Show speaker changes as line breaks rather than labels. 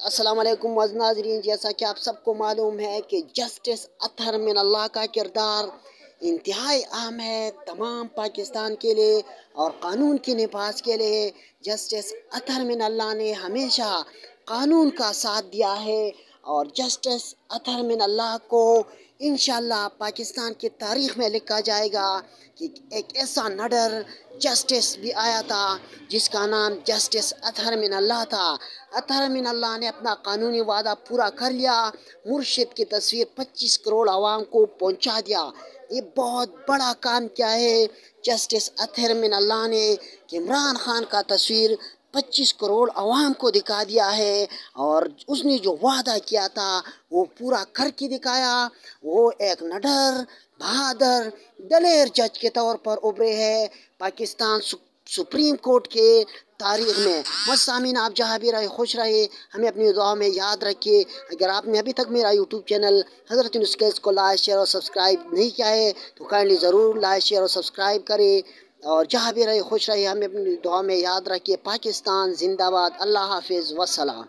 अस्सलाम वालेकुम नाज़रीन, जैसा कि आप सबको मालूम है कि जस्टिस अतहर मिनल्लाह का किरदार इंतहाई अहम है तमाम पाकिस्तान के लिए और क़ानून की निफाज के लिए। जस्टिस अतहर मिनल्लाह ने हमेशा क़ानून का साथ दिया है और जस्टिस अतहर मिनल्लाह को इंशाअल्लाह पाकिस्तान की तारीख़ में लिखा जाएगा कि एक ऐसा नडर जस्टिस भी आया था जिसका नाम जस्टिस अतहर मिनल्लाह था। अतहर मिनल्लाह ने अपना कानूनी वादा पूरा कर लिया, मुर्शिद की तस्वीर 25 करोड़ आवाम को पहुंचा दिया। ये बहुत बड़ा काम किया है जस्टिस अतहर मिनल्लाह ने कि इमरान खान का तस्वीर 25 करोड़ आवाम को दिखा दिया है और उसने जो वादा किया था वो पूरा करके दिखाया। वो एक निडर, बहादुर, दलेर जज के तौर पर उभरे हैं पाकिस्तान सुप्रीम कोर्ट के तारीख़ में। बस सामीन, आप जहाँ भी रहे खुश रहे, हमें अपनी दुआ में याद रखिए। अगर आपने अभी तक मेरा यूट्यूब चैनल हज़रत न्यूज़ केस को लाइक शेयर और सब्सक्राइब नहीं किया है तो काइंडली ज़रूर लाइक शेयर और सब्सक्राइब करें और जहाँ भी रहे खुश रहे, हमें अपनी दुआ में याद रखिए। पाकिस्तान जिंदाबाद। अल्लाह हाफिज़ वस्सलाम।